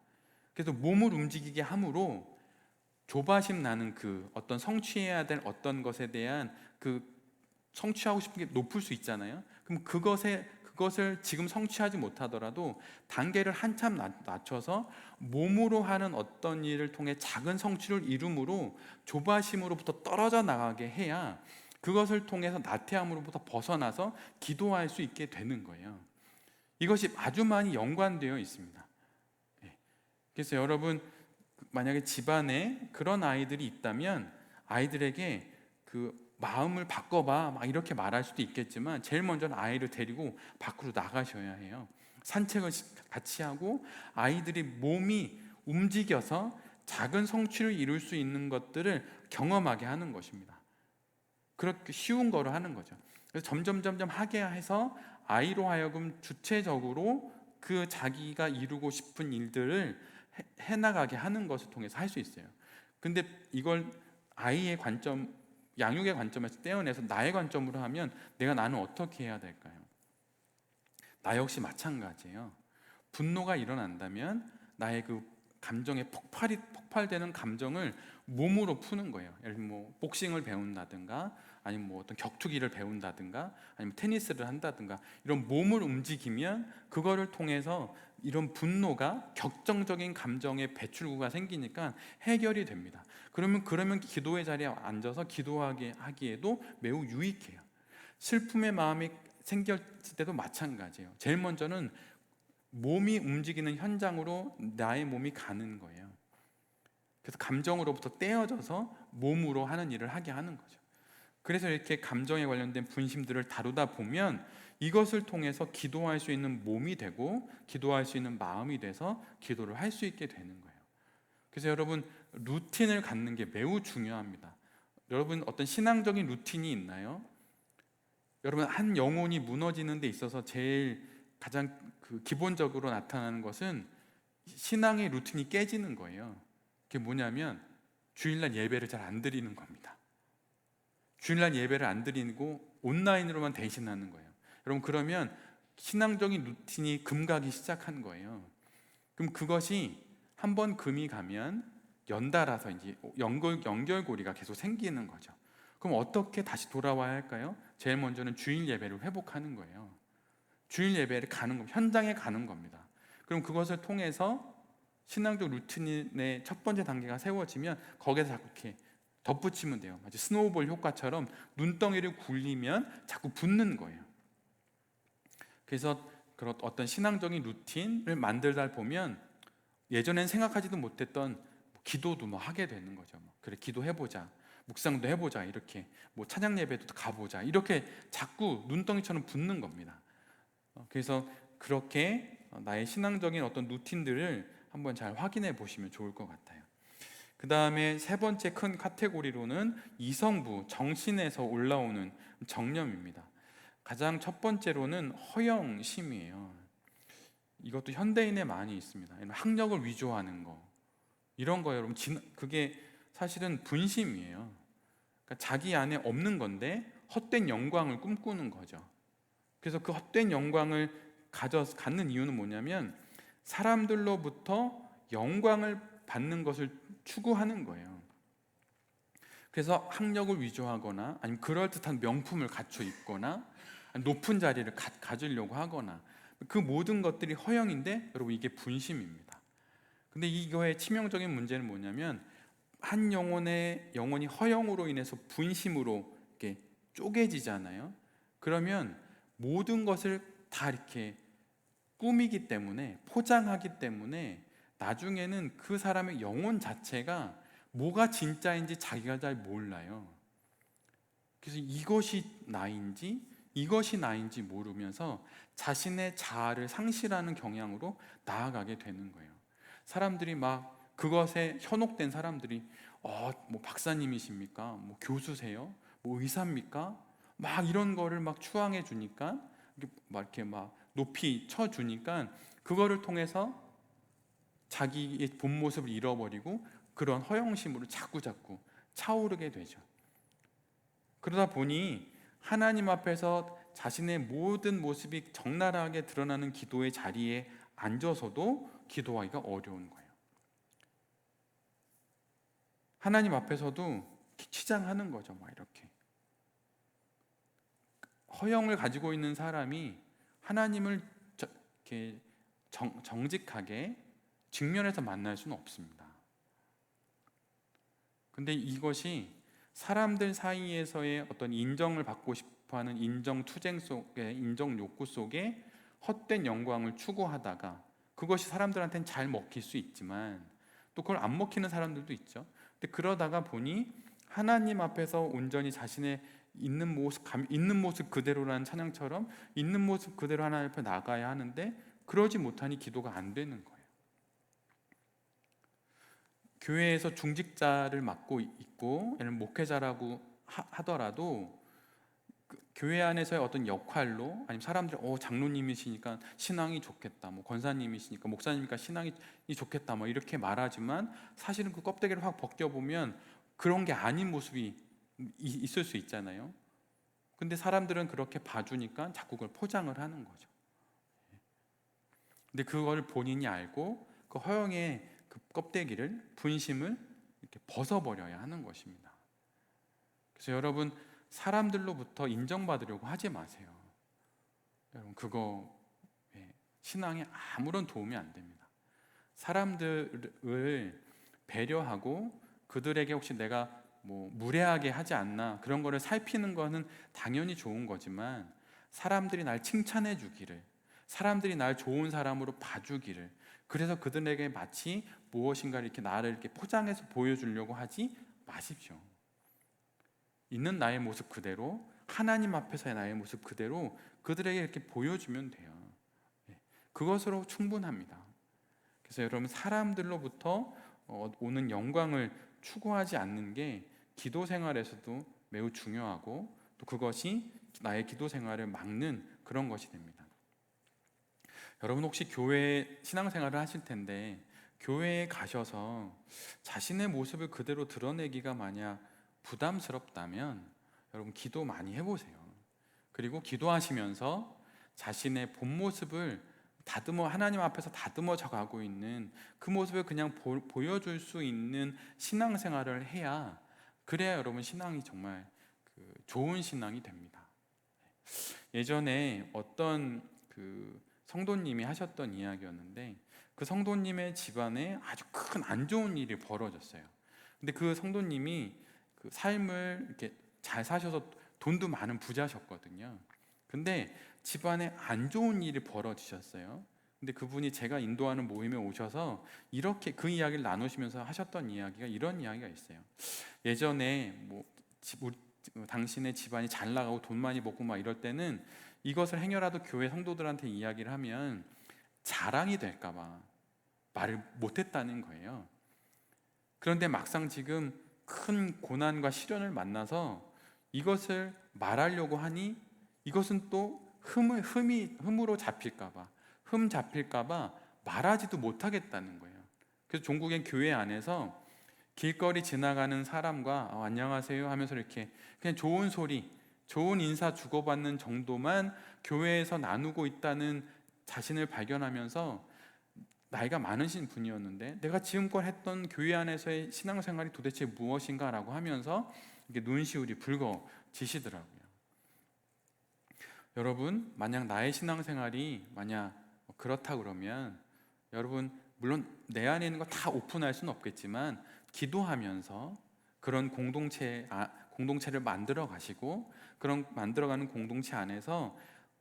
그래서 몸을 움직이게 함으로 조바심 나는 그 어떤 성취해야 될 어떤 것에 대한 그 성취하고 싶은 게 높을 수 있잖아요. 그럼 그것을 지금 성취하지 못하더라도 단계를 한참 낮춰서 몸으로 하는 어떤 일을 통해 작은 성취를 이룸으로 조바심으로부터 떨어져 나가게 해야 그것을 통해서 나태함으로부터 벗어나서 기도할 수 있게 되는 거예요. 이것이 아주 많이 연관되어 있습니다. 그래서 여러분 만약에 집안에 그런 아이들이 있다면 아이들에게 그 마음을 바꿔봐 막 이렇게 말할 수도 있겠지만 제일 먼저는 아이를 데리고 밖으로 나가셔야 해요. 산책을 같이 하고 아이들이 몸이 움직여서 작은 성취를 이룰 수 있는 것들을 경험하게 하는 것입니다. 그렇게 쉬운 거로 하는 거죠. 그래서 점점 하게 해서 아이로 하여금 주체적으로 그 자기가 이루고 싶은 일들을 해나가게 하는 것을 통해서 할 수 있어요. 근데 이걸 아이의 관점, 양육의 관점에서 떼어내서 나의 관점으로 하면 나는 어떻게 해야 될까요? 나 역시 마찬가지예요. 분노가 일어난다면 나의 그 감정의 폭발되는 감정을 몸으로 푸는 거예요. 예를 들면 뭐 복싱을 배운다든가, 아니면 뭐 어떤 격투기를 배운다든가, 아니면 테니스를 한다든가, 이런 몸을 움직이면 그거를 통해서 이런 분노가, 격정적인 감정의 배출구가 생기니까 해결이 됩니다. 그러면 기도의 자리에 앉아서 하기에도 매우 유익해요. 슬픔의 마음이 생겼을 때도 마찬가지예요. 제일 먼저는 몸이 움직이는 현장으로 나의 몸이 가는 거예요. 그래서 감정으로부터 떼어져서 몸으로 하는 일을 하게 하는 거죠. 그래서 이렇게 감정에 관련된 분심들을 다루다 보면 이것을 통해서 기도할 수 있는 몸이 되고, 기도할 수 있는 마음이 돼서 기도를 할 수 있게 되는 거예요. 그래서 여러분, 루틴을 갖는 게 매우 중요합니다. 여러분, 어떤 신앙적인 루틴이 있나요? 여러분, 한 영혼이 무너지는 데 있어서 제일 가장 기본적으로 나타나는 것은 신앙의 루틴이 깨지는 거예요. 그게 뭐냐면 주일날 예배를 잘 안 드리는 겁니다. 주일날 예배를 안 드리고 온라인으로만 대신하는 거예요. 여러분, 그러면 신앙적인 루틴이 금가기 시작한 거예요. 그럼 그것이 한번 금이 가면 연달아서 이제 연결고리가 계속 생기는 거죠. 그럼 어떻게 다시 돌아와야 할까요? 제일 먼저는 주일 예배를 회복하는 거예요. 주일 예배를 가는 겁니다. 현장에 가는 겁니다. 그럼 그것을 통해서 신앙적 루틴의 첫 번째 단계가 세워지면 거기에서 자꾸 이렇게 덧붙이면 돼요. 마치 스노우볼 효과처럼 눈덩이를 굴리면 자꾸 붙는 거예요. 그래서 그런 어떤 신앙적인 루틴을 만들다 보면 예전엔 생각하지도 못했던 기도도 뭐 하게 되는 거죠. 그래, 기도해보자, 묵상도 해보자, 이렇게 뭐 찬양 예배도 가보자, 이렇게 자꾸 눈덩이처럼 붙는 겁니다. 그래서 그렇게 나의 신앙적인 어떤 루틴들을 한번 잘 확인해 보시면 좋을 것 같아요. 그 다음에 세 번째 큰 카테고리로는 이성부, 정신에서 올라오는 정념입니다. 가장 첫 번째로는 허영심이에요. 이것도 현대인에 많이 있습니다. 학력을 위조하는 거, 이런 거 여러분, 그게 사실은 분심이에요. 그러니까 자기 안에 없는 건데 헛된 영광을 꿈꾸는 거죠. 그래서 그 헛된 영광을 갖는 이유는 뭐냐면 사람들로부터 영광을 받는 것을 추구하는 거예요. 그래서 학력을 위조하거나, 아니면 그럴듯한 명품을 갖춰 입거나, 높은 자리를 가지려고 하거나, 그 모든 것들이 허영인데 여러분, 이게 분심입니다. 근데 이거의 치명적인 문제는 뭐냐면 한 영혼이 허영으로 인해서 분심으로 이렇게 쪼개지잖아요. 그러면 모든 것을 다 이렇게 꾸미기 때문에, 포장하기 때문에 나중에는 그 사람의 영혼 자체가 뭐가 진짜인지 자기가 잘 몰라요. 그래서 이것이 나인지 모르면서 자신의 자아를 상실하는 경향으로 나아가게 되는 거예요. 사람들이 막 그것에 현혹된 사람들이 뭐 박사님이십니까? 뭐 교수세요? 뭐 의사입니까? 막 이런 거를 막 추앙해 주니까, 이렇게 막 높이 쳐 주니까 그거를 통해서 자기의 본 모습을 잃어버리고 그런 허영심으로 자꾸 차오르게 되죠. 그러다 보니 하나님 앞에서 자신의 모든 모습이 적나라하게 드러나는 기도의 자리에 앉아서도 기도하기가 어려운 거예요. 하나님 앞에서도 치장하는 거죠. 막 이렇게 허영을 가지고 있는 사람이 하나님을 이렇게 정직하게 직면해서 만날 수는 없습니다. 근데 이것이 사람들 사이에서의 어떤 인정을 받고 싶어하는 인정 투쟁 속에, 인정 욕구 속에 헛된 영광을 추구하다가 그것이 사람들한테는 잘 먹힐 수 있지만 또 그걸 안 먹히는 사람들도 있죠. 근데 그러다가 보니 하나님 앞에서 온전히 자신의 있는 모습 그대로라는 찬양처럼 있는 모습 그대로 하나님 앞에 나가야 하는데 그러지 못하니 기도가 안 되는 거예요. 교회에서 중직자를 맡고 있고 목회자라고 하더라도 교회 안에서의 어떤 역할로, 아니면 사람들이 장로님이시니까 신앙이 좋겠다, 뭐 권사님이시니까 목사님이니까 신앙이 좋겠다, 뭐 이렇게 말하지만 사실은 그 껍데기를 확 벗겨보면 그런 게 아닌 모습이 있을 수 있잖아요. 근데 사람들은 그렇게 봐주니까 자꾸 그걸 포장을 하는 거죠. 근데 그걸 본인이 알고 그 허영의 그 껍데기를, 분심을 이렇게 벗어버려야 하는 것입니다. 그래서 여러분, 사람들로부터 인정받으려고 하지 마세요. 여러분, 그거 신앙에 아무런 도움이 안 됩니다. 사람들을 배려하고 그들에게 혹시 내가 무례하게 하지 않나, 그런 거를 살피는 거는 당연히 좋은 거지만, 사람들이 날 칭찬해 주기를, 사람들이 날 좋은 사람으로 봐주기를, 그래서 그들에게 마치 무엇인가 이렇게 나를 이렇게 포장해서 보여주려고 하지 마십시오. 있는 나의 모습 그대로, 하나님 앞에서의 나의 모습 그대로 그들에게 이렇게 보여주면 돼요. 그것으로 충분합니다. 그래서 여러분, 사람들로부터 오는 영광을 추구하지 않는 게 기도 생활에서도 매우 중요하고, 또 그것이 나의 기도 생활을 막는 그런 것이 됩니다. 여러분, 혹시 교회 신앙생활을 하실 텐데 교회에 가셔서 자신의 모습을 그대로 드러내기가 만약 부담스럽다면 여러분, 기도 많이 해보세요. 그리고 기도하시면서 자신의 본 모습을 하나님 앞에서 다듬어져 가고 있는 그 모습을 그냥 보여줄 수 있는 신앙생활을 해야, 그래야 여러분 신앙이 정말 좋은 신앙이 됩니다. 예전에 어떤 성도님이 하셨던 이야기였는데, 그 성도님의 집안에 아주 큰 안 좋은 일이 벌어졌어요. 근데 그 성도님이 그 삶을 이렇게 잘 사셔서 돈도 많은 부자셨거든요. 근데 집안에 안 좋은 일이 벌어지셨어요. 근데 그분이 제가 인도하는 모임에 오셔서 이렇게 그 이야기를 나누시면서 하셨던 이야기가 이런 이야기가 있어요. 예전에 당신의 집안이 잘 나가고 돈 많이 벌고 막 이럴 때는 이것을 행여라도 교회 성도들한테 이야기를 하면 자랑이 될까봐 말을 못했다는 거예요. 그런데 막상 지금 큰 고난과 시련을 만나서 이것을 말하려고 하니 이것은 또 흠으로 잡힐까봐, 흠 잡힐까봐 말하지도 못하겠다는 거예요. 그래서 종국의 교회 안에서 길거리 지나가는 사람과 안녕하세요 하면서 이렇게 그냥 좋은 소리, 좋은 인사 주고받는 정도만 교회에서 나누고 있다는 자신을 발견하면서, 나이가 많으신 분이었는데 내가 지금껏 했던 교회 안에서의 신앙생활이 도대체 무엇인가 라고 하면서 이렇게 눈시울이 붉어지시더라고요. 여러분, 만약 나의 신앙생활이 만약 그렇다 그러면 여러분, 물론 내 안에 있는 거 다 오픈할 수는 없겠지만 기도하면서 그런 공동체를 만들어 가시고, 그런 만들어가는 공동체 안에서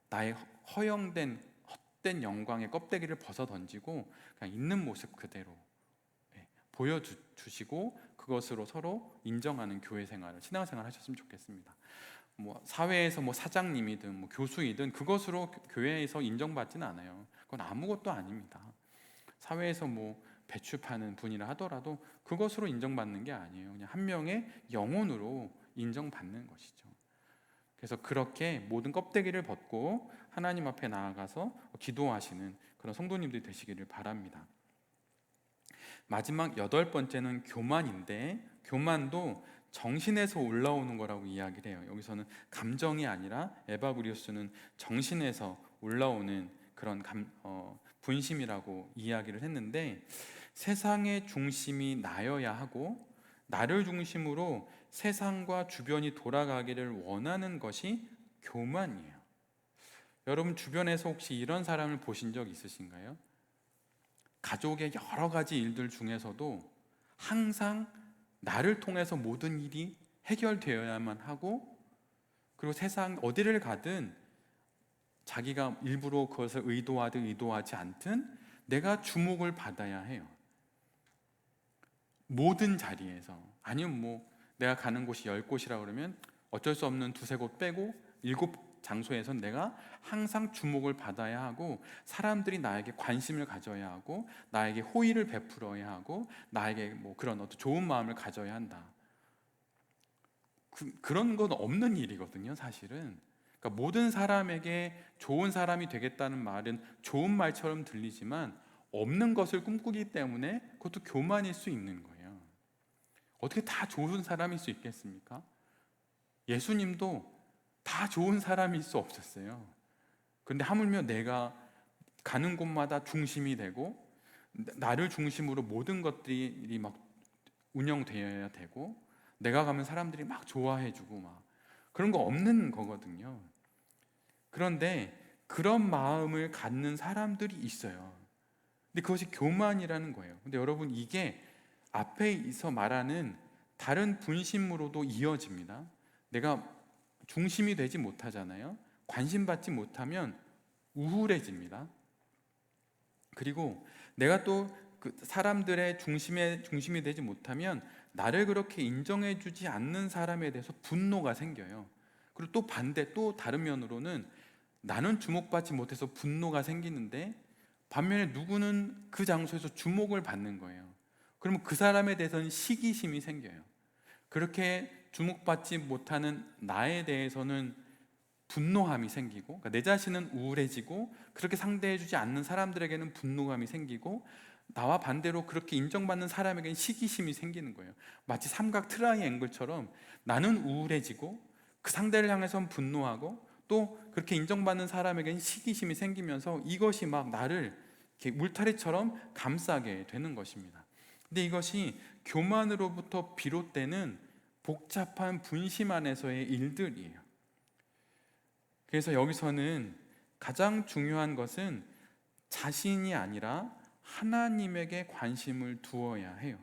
나의 허영된 헛된 영광의 껍데기를 벗어 던지고 그냥 있는 모습 그대로 보여주시고, 그것으로 서로 인정하는 교회 생활을, 신앙생활 하셨으면 좋겠습니다. 사회에서 사장님이든 교수이든 그것으로 교회에서 인정받지는 않아요. 그건 아무것도 아닙니다. 사회에서 배추 파는 분이라 하더라도 그것으로 인정받는 게 아니에요. 그냥 한 명의 영혼으로 인정받는 것이죠. 그래서 그렇게 모든 껍데기를 벗고 하나님 앞에 나아가서 기도하시는 그런 성도님들이 되시기를 바랍니다. 마지막 8번째는 교만인데, 교만도 정신에서 올라오는 거라고 이야기를 해요. 여기서는 감정이 아니라 에바브리오스는 정신에서 올라오는 그런 분심이라고 이야기를 했는데, 세상의 중심이 나여야 하고 나를 중심으로 세상과 주변이 돌아가기를 원하는 것이 교만이에요. 여러분 주변에서 혹시 이런 사람을 보신 적 있으신가요? 가족의 여러 가지 일들 중에서도 항상 나를 통해서 모든 일이 해결되어야만 하고, 그리고 세상 어디를 가든 자기가 일부러 그것을 의도하든 의도하지 않든 내가 주목을 받아야 해요. 모든 자리에서. 아니면 내가 가는 곳이 10곳이라 그러면 어쩔 수 없는 2-3곳 빼고 7장소에선 내가 항상 주목을 받아야 하고, 사람들이 나에게 관심을 가져야 하고, 나에게 호의를 베풀어야 하고, 나에게 그런 어떤 좋은 마음을 가져야 한다. 그런 건 없는 일이거든요, 사실은. 그러니까 모든 사람에게 좋은 사람이 되겠다는 말은 좋은 말처럼 들리지만 없는 것을 꿈꾸기 때문에 그것도 교만일 수 있는 거예요. 어떻게 다 좋은 사람일 수 있겠습니까? 예수님도 다 좋은 사람일 수 없었어요. 그런데 하물며 내가 가는 곳마다 중심이 되고 나를 중심으로 모든 것들이 막 운영되어야 되고 내가 가면 사람들이 막 좋아해주고 막 그런 거 없는 거거든요. 그런데 그런 마음을 갖는 사람들이 있어요. 근데 그것이 교만이라는 거예요. 근데 여러분, 이게 앞에서 말하는 다른 분심으로도 이어집니다. 내가 중심이 되지 못하잖아요. 관심받지 못하면 우울해집니다. 그리고 내가 또 그 사람들의 중심이 되지 못하면 나를 그렇게 인정해주지 않는 사람에 대해서 분노가 생겨요. 그리고 또 반대, 또 다른 면으로는 나는 주목받지 못해서 분노가 생기는데 반면에 누구는 그 장소에서 주목을 받는 거예요. 그러면 그 사람에 대해서는 시기심이 생겨요. 그렇게 주목받지 못하는 나에 대해서는 분노함이 생기고, 그러니까 내 자신은 우울해지고, 그렇게 상대해주지 않는 사람들에게는 분노감이 생기고, 나와 반대로 그렇게 인정받는 사람에게는 시기심이 생기는 거예요. 마치 삼각 트라이앵글처럼 나는 우울해지고 그 상대를 향해서는 분노하고 또 그렇게 인정받는 사람에게는 시기심이 생기면서 이것이 막 나를 이렇게 울타리처럼 감싸게 되는 것입니다. 근데 이것이 교만으로부터 비롯되는 복잡한 분심 안에서의 일들이에요. 그래서 여기서는 가장 중요한 것은 자신이 아니라 하나님에게 관심을 두어야 해요.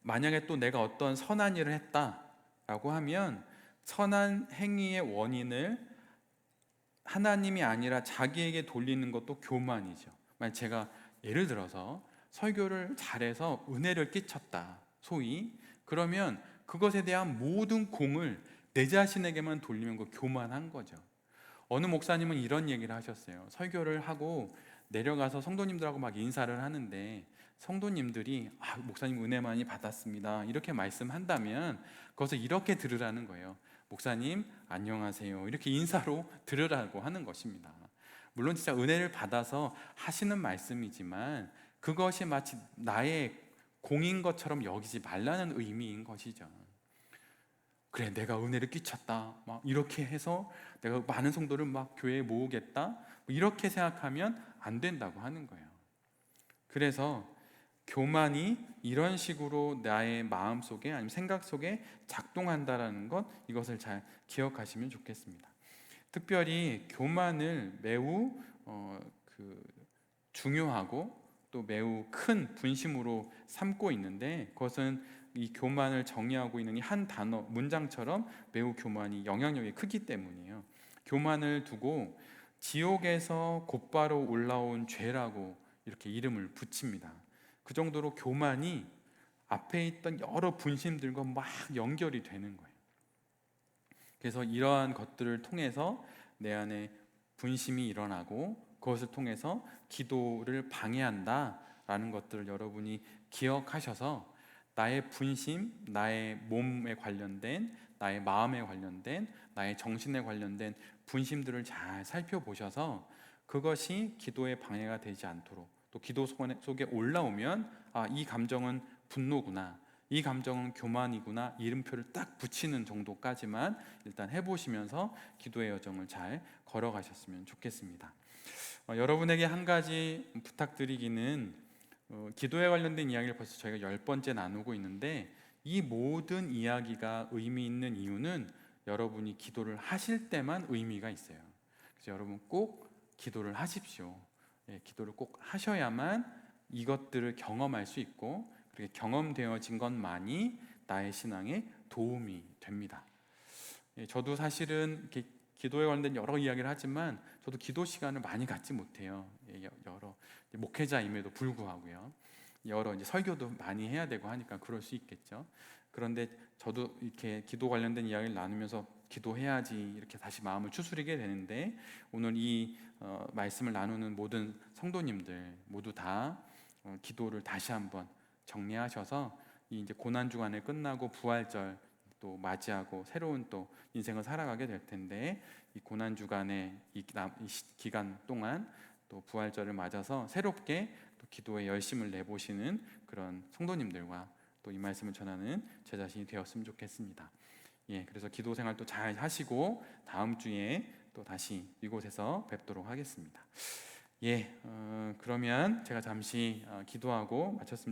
만약에 또 내가 어떤 선한 일을 했다라고 하면 선한 행위의 원인을 하나님이 아니라 자기에게 돌리는 것도 교만이죠. 만약 제가 예를 들어서 설교를 잘해서 은혜를 끼쳤다, 소위, 그러면 그것에 대한 모든 공을 내 자신에게만 돌리면 그 교만한 거죠. 어느 목사님은 이런 얘기를 하셨어요. 설교를 하고 내려가서 성도님들하고 막 인사를 하는데 성도님들이 목사님 은혜 많이 받았습니다 이렇게 말씀한다면 그것을 이렇게 들으라는 거예요. 목사님 안녕하세요 이렇게 인사로 들으라고 하는 것입니다. 물론 진짜 은혜를 받아서 하시는 말씀이지만 그것이 마치 나의 공인 것처럼 여기지 말라는 의미인 것이죠. 그래, 내가 은혜를 끼쳤다 막 이렇게 해서 내가 많은 성도를 막 교회에 모으겠다 이렇게 생각하면 안 된다고 하는 거예요. 그래서 교만이 이런 식으로 나의 마음 속에 아니면 생각 속에 작동한다라는 것, 이것을 잘 기억하시면 좋겠습니다. 특별히 교만을 매우 중요하고 또 매우 큰 분심으로 삼고 있는데 그것은 이 교만을 정의하고 있는 이 한 단어 문장처럼 매우 교만이 영향력이 크기 때문이에요. 교만을 두고 지옥에서 곧바로 올라온 죄라고 이렇게 이름을 붙입니다. 그 정도로 교만이 앞에 있던 여러 분심들과 막 연결이 되는 거예요. 그래서 이러한 것들을 통해서 내 안에 분심이 일어나고 그것을 통해서 기도를 방해한다라는 것들을 여러분이 기억하셔서 나의 분심, 나의 몸에 관련된, 나의 마음에 관련된, 나의 정신에 관련된 분심들을 잘 살펴보셔서 그것이 기도의 방해가 되지 않도록, 또 기도 속에 올라오면 이 감정은 분노구나, 이 감정은 교만이구나, 이름표를 딱 붙이는 정도까지만 일단 해보시면서 기도의 여정을 잘 걸어가셨으면 좋겠습니다. 여러분에게 한 가지 부탁드리기는, 기도에 관련된 이야기를 벌써 저희가 10번째 나누고 있는데 이 모든 이야기가 의미 있는 이유는 여러분이 기도를 하실 때만 의미가 있어요. 그래서 여러분 꼭 기도를 하십시오. 기도를 꼭 하셔야만 이것들을 경험할 수 있고 그렇게 경험되어진 것만이 나의 신앙에 도움이 됩니다. 저도 사실은 이렇게 기도에 관련된 여러 이야기를 하지만 저도 기도 시간을 많이 갖지 못해요. 여러 목회자임에도 불구하고요. 여러 이제 설교도 많이 해야 되고 하니까 그럴 수 있겠죠. 그런데 저도 이렇게 기도 관련된 이야기를 나누면서 기도해야지 이렇게 다시 마음을 추스리게 되는데 오늘 이 말씀을 나누는 모든 성도님들 모두 다 기도를 다시 한번 정리하셔서 이 이제 고난 주간에 끝나고 부활절 또 맞이하고 새로운 또 인생을 살아가게 될 텐데 이 고난 주간의 이 기간 동안 또 부활절을 맞아서 새롭게 또 기도에 열심을 내보시는 그런 성도님들과 또 이 말씀을 전하는 제 자신이 되었으면 좋겠습니다. 예, 그래서 기도 생활 또 잘 하시고 다음 주에 또 다시 이곳에서 뵙도록 하겠습니다. 예, 그러면 제가 잠시 기도하고 마쳤습니다.